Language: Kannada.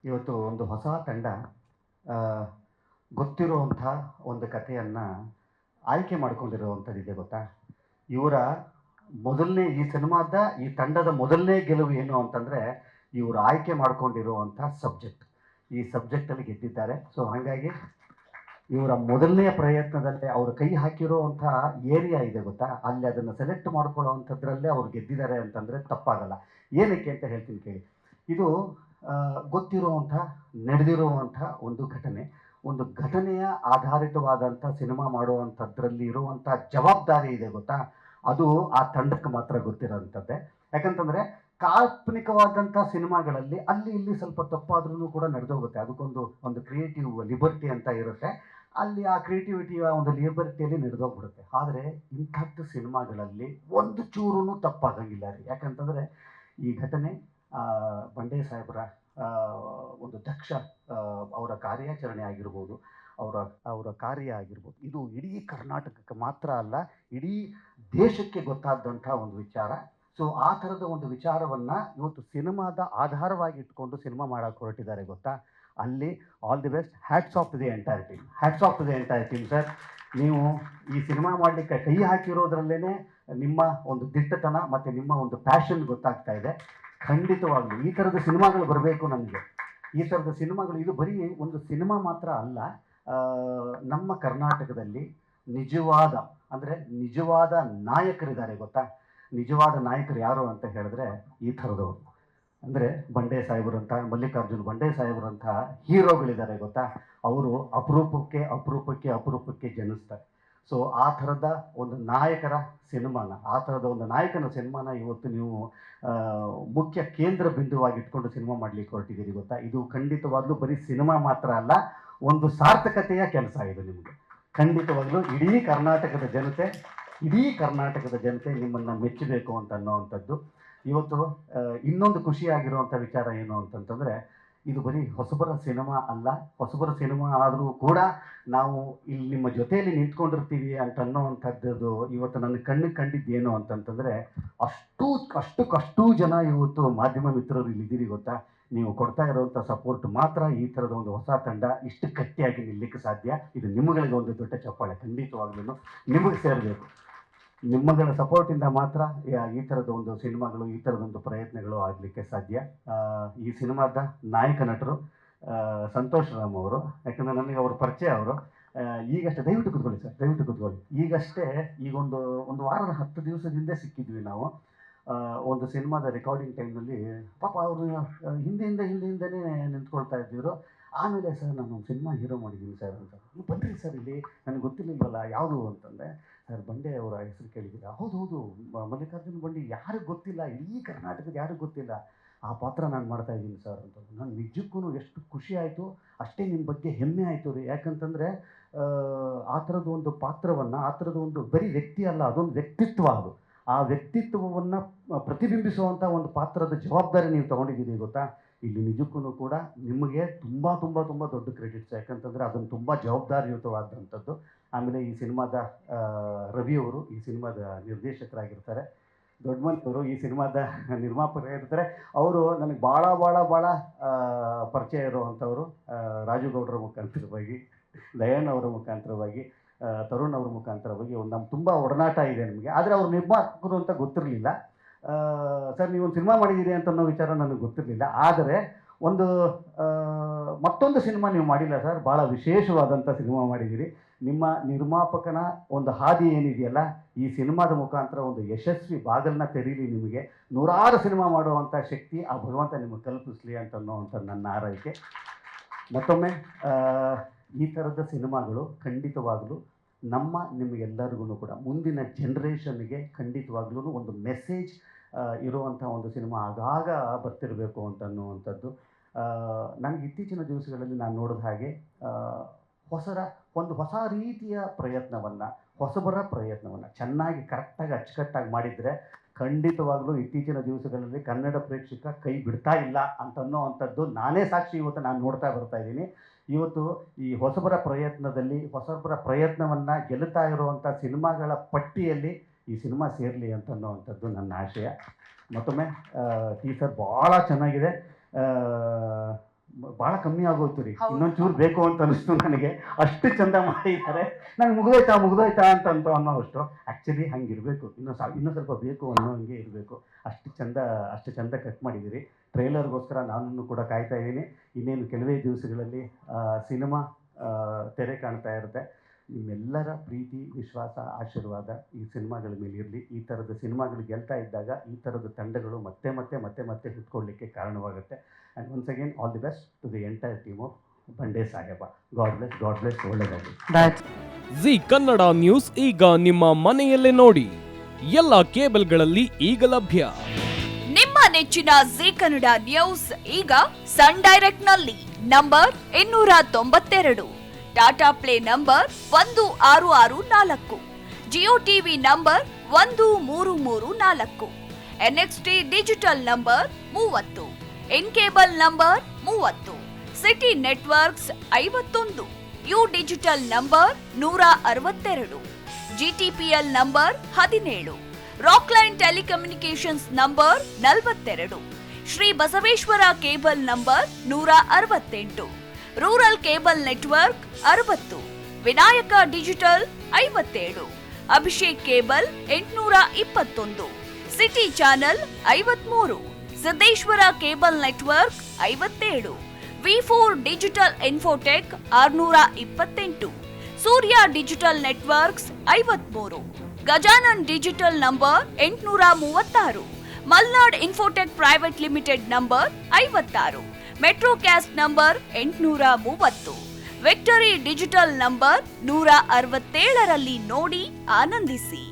ಇವತ್ತು ಒಂದು ಹೊಸ ತಂಡ ಆ, ಗೊತ್ತಿರುವಂಥ ಒಂದು ಕಥೆಯನ್ನು ಆಯ್ಕೆ ಮಾಡ್ಕೊಂಡಿರುವಂಥದ್ದಿದೆ ಗೊತ್ತಾ. ಇವರ ಮೊದಲನೇ ಈ ಸಿನಿಮಾದ ಈ ತಂಡದ ಮೊದಲನೇ ಗೆಲುವು ಏನು ಅಂತಂದರೆ ಇವರು ಆಯ್ಕೆ ಮಾಡ್ಕೊಂಡಿರುವಂಥ ಸಬ್ಜೆಕ್ಟ್. ಈ ಸಬ್ಜೆಕ್ಟಲ್ಲಿ ಗೆದ್ದಿದ್ದಾರೆ. ಸೊ ಹಾಗಾಗಿ ಇವರ ಮೊದಲನೆಯ ಪ್ರಯತ್ನದಲ್ಲೇ ಅವರು ಕೈ ಹಾಕಿರುವಂಥ ಏರಿಯಾ ಇದೆ ಗೊತ್ತಾ, ಅಲ್ಲಿ ಅದನ್ನು ಸೆಲೆಕ್ಟ್ ಮಾಡ್ಕೊಳ್ಳೋವಂಥದ್ರಲ್ಲೇ ಅವ್ರು ಗೆದ್ದಿದ್ದಾರೆ ಅಂತಂದರೆ ತಪ್ಪಾಗಲ್ಲ. ಏನಕ್ಕೆ ಅಂತ ಹೇಳ್ತೀನಿ ಕೇಳಿ. ಇದು ಗೊತ್ತಿರುವಂಥ ನಡೆದಿರುವಂಥ ಒಂದು ಘಟನೆ. ಒಂದು ಘಟನೆಯ ಆಧಾರಿತವಾದಂಥ ಸಿನಿಮಾ ಮಾಡುವಂಥದ್ರಲ್ಲಿ ಇರುವಂಥ ಜವಾಬ್ದಾರಿ ಇದೆ ಗೊತ್ತಾ, ಅದು ಆ ತಂಡಕ್ಕೆ ಮಾತ್ರ ಗೊತ್ತಿರೋಂಥದ್ದೇ. ಯಾಕಂತಂದರೆ ಕಾಲ್ಪನಿಕವಾದಂಥ ಸಿನಿಮಾಗಳಲ್ಲಿ ಅಲ್ಲಿ ಇಲ್ಲಿ ಸ್ವಲ್ಪ ತಪ್ಪಾದ್ರೂ ಕೂಡ ನಡೆದೋಗುತ್ತೆ. ಅದಕ್ಕೊಂದು ಕ್ರಿಯೇಟಿವ್ ಲಿಬರ್ಟಿ ಅಂತ ಇರುತ್ತೆ. ಅಲ್ಲಿ ಆ ಕ್ರಿಯೇಟಿವಿಟಿಯ ಒಂದು ಲಿಬರ್ಟಿಯಲ್ಲಿ ನಡೆದೋಗ್ಬಿಡುತ್ತೆ. ಆದರೆ ಇಂಥದ್ದು ಸಿನಿಮಾಗಳಲ್ಲಿ ಒಂದು ಚೂರೂ ತಪ್ಪಾಗಂಗಿಲ್ಲ ರೀ. ಯಾಕಂತಂದರೆ ಈ ಘಟನೆ ಬಂಡೆ ಸಾಹೇಬರ ಆ, ಒಂದು ದಕ್ಷ ಅವರ ಕಾರ್ಯಾಚರಣೆ ಆಗಿರ್ಬೋದು, ಅವರ ಅವರ ಕಾರ್ಯ ಆಗಿರ್ಬೋದು, ಇದು ಇಡೀ ಕರ್ನಾಟಕಕ್ಕೆ ಮಾತ್ರ ಅಲ್ಲ, ಇಡೀ ದೇಶಕ್ಕೆ ಗೊತ್ತಾದಂಥ ಒಂದು ವಿಚಾರ. ಸೊ ಆ ಥರದ ಒಂದು ವಿಚಾರವನ್ನು ಇವತ್ತು ಸಿನಿಮಾದ ಆಧಾರವಾಗಿ ಇಟ್ಕೊಂಡು ಸಿನಿಮಾ ಮಾಡೋಕ್ಕೆ ಹೊರಟಿದ್ದಾರೆ ಗೊತ್ತಾ. ಅಲ್ಲಿ all the best, hats off to the entire team, hats off to the entire team sir. ನೀವು ಈ ಸಿನಿಮಾ ಮಾಡಲಿಕ್ಕೆ ಕೈ ಹಾಕಿರೋದ್ರಲ್ಲೇ ನಿಮ್ಮ ಒಂದು ದಿಟ್ಟತನ ಮತ್ತು ನಿಮ್ಮ ಒಂದು ಪ್ಯಾಷನ್ ಗೊತ್ತಾಗ್ತಾ ಇದೆ. ಖಂಡಿತವಾಗ್ಲೂ ಈ ಥರದ ಸಿನಿಮಾಗಳು ಬರಬೇಕು ನಮಗೆ. ಈ ಥರದ ಸಿನಿಮಾಗಳು, ಇದು ಬರೀ ಒಂದು ಸಿನಿಮಾ ಮಾತ್ರ ಅಲ್ಲ, ನಮ್ಮ ಕರ್ನಾಟಕದಲ್ಲಿ ನಿಜವಾದ ಅಂದರೆ ನಿಜವಾದ ನಾಯಕರಿದ್ದಾರೆ ಗೊತ್ತಾ. ನಿಜವಾದ ನಾಯಕರು ಯಾರು ಅಂತ ಹೇಳಿದ್ರೆ ಈ ಥರದವರು. ಅಂದರೆ ಬಂಡೆ ಸಾಹೇಬರಂಥ, ಮಲ್ಲಿಕಾರ್ಜುನ್ ಬಂಡೆ ಸಾಹೇಬರಂಥ ಹೀರೋಗಳಿದ್ದಾರೆ ಗೊತ್ತಾ. ಅವರು ಅಪರೂಪಕ್ಕೆ ಅಪರೂಪಕ್ಕೆ ಅಪರೂಪಕ್ಕೆ ಜನಿಸ್ತಾರೆ. ಸೊ ಆ ಥರದ ಒಂದು ನಾಯಕರ ಸಿನಿಮಾನ, ಆ ಥರದ ಒಂದು ನಾಯಕನ ಸಿನಿಮಾನ ಇವತ್ತು ನೀವು ಮುಖ್ಯ ಕೇಂದ್ರ ಬಿಂದುವಾಗಿ ಇಟ್ಕೊಂಡು ಸಿನಿಮಾ ಮಾಡಲಿಕ್ಕೆ ಹೊರಟಿದ್ದೀರಿ ಗೊತ್ತಾ. ಇದು ಖಂಡಿತವಾಗ್ಲೂ ಬರೀ ಸಿನಿಮಾ ಮಾತ್ರ ಅಲ್ಲ, ಒಂದು ಸಾರ್ಥಕತೆಯ ಕೆಲಸ ಇದು ನಿಮಗೆ. ಖಂಡಿತವಾಗ್ಲೂ ಇಡೀ ಕರ್ನಾಟಕದ ಜನತೆ ನಿಮ್ಮನ್ನು ಮೆಚ್ಚಬೇಕು ಅಂತ ಅನ್ನೋವಂಥದ್ದು. ಇವತ್ತು ಇನ್ನೊಂದು ಖುಷಿಯಾಗಿರುವಂಥ ವಿಚಾರ ಏನು ಅಂತಂತಂದರೆ, ಇದು ಬರೀ ಹೊಸಬರ ಸಿನಿಮಾ ಅಲ್ಲ. ಹೊಸಬರ ಸಿನಿಮಾ ಆದರೂ ಕೂಡ ನಾವು ಇಲ್ಲಿ ನಿಮ್ಮ ಜೊತೆಯಲ್ಲಿ ನಿಂತ್ಕೊಂಡಿರ್ತೀವಿ ಅಂತ ಅನ್ನೋವಂಥದ್ದು ಇವತ್ತು ನನ್ನ ಕಣ್ಣಿಗೆ ಕಂಡಿದ್ದೇನು ಅಂತಂತಂದರೆ, ಅಷ್ಟಕ್ಕಷ್ಟು ಜನ ಇವತ್ತು ಮಾಧ್ಯಮ ಮಿತ್ರರು ಇಲ್ಲಿದ್ದೀರಿ ಗೊತ್ತಾ. ನೀವು ಕೊಡ್ತಾ ಇರೋವಂಥ ಸಪೋರ್ಟ್ ಮಾತ್ರ ಈ ಥರದ ಒಂದು ಹೊಸ ತಂಡ ಇಷ್ಟು ಗಟ್ಟಿಯಾಗಿ ನಿಲ್ಲಕ್ಕೆ ಸಾಧ್ಯ. ಇದು ನಿಮ್ಮಗಳಿಗೆ ಒಂದು ದೊಡ್ಡ ಚಪ್ಪಾಳೆ ಖಂಡಿತವಾಗ್ಲೂ ನಿಮಗೆ ಸೇರಬೇಕು. ನಿಮ್ಮಗಳ ಸಪೋರ್ಟಿಂದ ಮಾತ್ರ ಈ ಥರದ ಒಂದು ಸಿನಿಮಾಗಳು, ಈ ಥರದೊಂದು ಪ್ರಯತ್ನಗಳು ಆಗಲಿಕ್ಕೆ ಸಾಧ್ಯ. ಈ ಸಿನಿಮಾದ ನಾಯಕ ನಟರು ಸಂತೋಷ್ ರಾಮ್ ಅವರು. ಯಾಕಂದರೆ ನನಗೆ ಅವ್ರ ಪರಿಚಯ. ಅವರು ಈಗಷ್ಟೇ, ದಯವಿಟ್ಟು ಕೂತ್ಕೊಳ್ಳಿ ಸರ್, ದಯವಿಟ್ಟು ಕೂತ್ಕೊಳ್ಳಿ. ಈಗಷ್ಟೇ ಈಗ ಒಂದು ವಾರದ 10 ದಿವಸದಿಂದ ಸಿಕ್ಕಿದ್ವಿ ನಾವು. ಒಂದು ಸಿನಿಮಾದ ರೆಕಾರ್ಡಿಂಗ್ ಟೈಮ್ನಲ್ಲಿ ಪಾಪ ಅವರು ಹಿಂದೆಯಿಂದನೇ ನಿಂತ್ಕೊಳ್ತಾ ಇದ್ದರು. ಆಮೇಲೆ ಸರ್ ನಾನು ಒಂದು ಸಿನಿಮಾ ಹೀರೋ ಮಾಡಿದ್ದೀನಿ ಸರ್ ಅಂತ. ನೀವು ಬನ್ನಿರಿ ಸರ್ ಇಲ್ಲಿ, ನನಗೆ ಗೊತ್ತಿರಲಿಲ್ವಲ್ಲ ಯಾವುದು ಅಂತಂದೆ. ಸರ್ ಬಂಡೆ ಅವರ ಹೆಸರು ಕೇಳಿದ್ದೀರಾ? ಹೌದು, ಮಲ್ಲಿಕಾರ್ಜುನ್ ಬಂಡೆ ಯಾರಿಗೆ ಗೊತ್ತಿಲ್ಲ, ಇಡೀ ಕರ್ನಾಟಕದ ಯಾರಿಗೆ ಗೊತ್ತಿಲ್ಲ. ಆ ಪಾತ್ರ ನಾನು ಮಾಡ್ತಾ ಇದ್ದೀನಿ ಸರ್ ಅಂತ. ನಾನು ನಿಜಕ್ಕೂ ಎಷ್ಟು ಖುಷಿ ಆಯಿತು, ಅಷ್ಟೇ ನಿಮ್ಮ ಬಗ್ಗೆ ಹೆಮ್ಮೆ ಆಯಿತು ರೀ. ಯಾಕಂತಂದರೆ ಆ ಥರದ ಒಂದು ಪಾತ್ರವನ್ನು, ಆ ಥರದ ಒಂದು ಬರೀ ವ್ಯಕ್ತಿ ಅಲ್ಲ, ಅದೊಂದು ವ್ಯಕ್ತಿತ್ವ. ಅದು ಆ ವ್ಯಕ್ತಿತ್ವವನ್ನು ಪ್ರತಿಬಿಂಬಿಸುವಂಥ ಒಂದು ಪಾತ್ರದ ಜವಾಬ್ದಾರಿ ನೀವು ತೊಗೊಂಡಿದ್ದೀರಿ ಗೊತ್ತಾ. ಇಲ್ಲಿ ನಿಜಕ್ಕೂ ಕೂಡ ನಿಮಗೆ ತುಂಬ ತುಂಬ ತುಂಬ ದೊಡ್ಡ ಕ್ರೆಡಿಟ್ಸ್. ಯಾಕಂತಂದರೆ ಅದನ್ನು ತುಂಬ ಜವಾಬ್ದಾರಿಯುತವಾದಂಥದ್ದು. ಆಮೇಲೆ ಈ ಸಿನಿಮಾದ ರವಿಯವರು ಈ ಸಿನಿಮಾದ ನಿರ್ದೇಶಕರಾಗಿರ್ತಾರೆ. ದೊಡ್ಡಮನಿಯವರು ಈ ಸಿನಿಮಾದ ನಿರ್ಮಾಪಕರಾಗಿರ್ತಾರೆ. ಅವರು ನನಗೆ ಭಾಳ ಪರಿಚಯ ಇರುವಂಥವರು. ರಾಜುಗೌಡರ ಮುಖಾಂತರವಾಗಿ, ದಯಾನ್ ಅವರ ಮುಖಾಂತರವಾಗಿ, ತರುಣ್ ಅವ್ರ ಮುಖಾಂತರವಾಗಿ ಒಂದು ನಮ್ಮ ತುಂಬ ಒಡನಾಟ ಇದೆ ನಮಗೆ. ಆದರೆ ಅವ್ರು ನಿರ್ಮಾಪಕರು ಅಂತ ಗೊತ್ತಿರಲಿಲ್ಲ. ಸರ್ ನೀವೊಂದು ಸಿನಿಮಾ ಮಾಡಿದ್ದೀರಿ ಅಂತ ಅನ್ನೋ ವಿಚಾರ ನನಗೆ ಗೊತ್ತಿರಲಿಲ್ಲ. ಆದರೆ ಮತ್ತೊಂದು ಸಿನಿಮಾ ನೀವು ಮಾಡಿಲ್ಲ ಸರ್, ಭಾಳ ವಿಶೇಷವಾದಂಥ ಸಿನಿಮಾ ಮಾಡಿದ್ದೀರಿ. ನಿಮ್ಮ ನಿರ್ಮಾಪಕನ ಒಂದು ಹಾದಿ ಏನಿದೆಯಲ್ಲ, ಈ ಸಿನಿಮಾದ ಮುಖಾಂತರ ಒಂದು ಯಶಸ್ವಿ ಬಾಗಿಲನ್ನ ತೆರೀಲಿ ನಿಮಗೆ. 100 ಸಿನಿಮಾ ಮಾಡುವಂಥ ಶಕ್ತಿ ಆ ಭಗವಂತ ನಿಮಗೆ ಕಲ್ಪಿಸಲಿ ಅಂತ ಅನ್ನೋವಂಥ ನನ್ನ ಆರೈಕೆ. ಮತ್ತೊಮ್ಮೆ ಈ ಥರದ ಸಿನಿಮಾಗಳು ಖಂಡಿತವಾಗಲೂ ನಿಮಗೆಲ್ಲರಿಗೂ ಕೂಡ ಮುಂದಿನ ಜನ್ರೇಷನ್ಗೆ ಖಂಡಿತವಾಗ್ಲೂ ಒಂದು ಮೆಸೇಜ್ ಇರುವಂಥ ಒಂದು ಸಿನಿಮಾ ಆಗಾಗ ಬರ್ತಿರಬೇಕು ಅಂತ ಅನ್ನುವಂಥದ್ದು. ನನಗೆ ಇತ್ತೀಚಿನ ದಿವಸಗಳಲ್ಲಿ ನಾನು ನೋಡಿದ ಹಾಗೆ ಒಂದು ಹೊಸ ರೀತಿಯ ಹೊಸಬರ ಪ್ರಯತ್ನವನ್ನು ಚೆನ್ನಾಗಿ ಕರೆಕ್ಟಾಗಿ ಅಚ್ಚುಕಟ್ಟಾಗಿ ಮಾಡಿದರೆ ಖಂಡಿತವಾಗ್ಲೂ ಇತ್ತೀಚಿನ ದಿವಸಗಳಲ್ಲಿ ಕನ್ನಡ ಪ್ರೇಕ್ಷಕ ಕೈ ಬಿಡ್ತಾ ಇಲ್ಲ ಅಂತ ಅನ್ನೋವಂಥದ್ದು ನಾನೇ ಸಾಕ್ಷಿ. ಇವತ್ತು ನಾನು ನೋಡ್ತಾ ಬರ್ತಾ ಇದ್ದೀನಿ. ಇವತ್ತು ಈ ಹೊಸಬರ ಪ್ರಯತ್ನವನ್ನು ಗೆಲ್ಲುತ್ತಾ ಇರುವಂಥ ಸಿನಿಮಾಗಳ ಪಟ್ಟಿಯಲ್ಲಿ ಈ ಸಿನಿಮಾ ಸೇರಲಿ ಅಂತ ಅನ್ನೋವಂಥದ್ದು ನನ್ನ ಆಶಯ. ಮತ್ತೊಮ್ಮೆ ಟೀಸರ್ ಭಾಳ ಚೆನ್ನಾಗಿದೆ. ಭಾಳ ಕಮ್ಮಿ ಆಗೋಯ್ತು ರೀ. ಹೌದು. ಇನ್ನೊಂಚೂರು ಬೇಕು ಅಂತ ಅನಿಸ್ತು ನನಗೆ. ಅಷ್ಟು ಚಂದ ಮಾಡಿದ್ದಾರೆ. ನಂಗೆ ಮುಗ್ದೋಯ್ತಾ ಅಂತ ಅನ್ನೋ ಅಷ್ಟು. ಆ್ಯಕ್ಚುಲಿ ಹಂಗಿರಬೇಕು. ಇನ್ನೂ ಸ್ವಲ್ಪ ಬೇಕು ಅನ್ನೋ ಹಂಗೆ ಇರಬೇಕು. ಅಷ್ಟು ಚಂದ ಕಟ್ ಮಾಡಿದ್ದೀರಿ. ಟ್ರೈಲರ್ಗೋಸ್ಕರ ನಾನು ಕೂಡ ಕಾಯ್ತಾ ಇದ್ದೀನಿ. ಇನ್ನೇನು ಕೆಲವೇ ದಿವಸಗಳಲ್ಲಿ ಸಿನಿಮಾ ತೆರೆ ಕಾಣ್ತಾ ಇರುತ್ತೆ. ನಿಮ್ಮೆಲ್ಲರ ಪ್ರೀತಿ, ವಿಶ್ವಾಸ, ಆಶೀರ್ವಾದ ಈ ಸಿನಿಮಾಗಳ ಮೇಲೆ ಇರಲಿ. ಈ ಥರದ ಸಿನಿಮಾಗಳು ಗೆಲ್ತಾ ಇದ್ದಾಗ ಈ ಥರದ ತಂಡಗಳು ಮತ್ತೆ ಹುಟ್ಕೊಳ್ಳಿಕ್ಕೆ ಕಾರಣವಾಗುತ್ತೆ. And once again all the best to the entire team of Bande Saheba. God bless, ಒಳ್ಳೆಯದಾಗಲಿ. ಜಿ ಕನ್ನಡ ನ್ಯೂಸ್ ಈಗ ನಿಮ್ಮ ಮನೆಯಲ್ಲೇ ನೋಡಿ. ಎಲ್ಲ ಕೇಬಲ್ಗಳಲ್ಲಿ ಈಗ ಲಭ್ಯ. ನಿಮ್ಮ ನೆಚ್ಚಿನ ಜಿ ಕನ್ನಡ ನ್ಯೂಸ್ ಈಗ ಸನ್ ಡೈರೆಕ್ಟ್ ನಲ್ಲಿ number 292, Tata play number 1664, Jio TV number 1334, NXT digital number 30, in cable number 30, city networks 51, U digital number 162, GTPL number 17, Rockline telecommunications number 42, Shri Basaveshwara cable number 168, rural cable network 60, Vinayaka digital 57, Abhishek cable 821, city channel 53, Siddeshwara cable network 57, V4 digital Infotech 628, Surya digital networks 53, Gajanan digital number 836, Malnad Infotech private limited number 56, Metrocast number 830, Victory digital number 167ರಲ್ಲಿ ನೋಡಿ ಆನಂದಿಸಿ.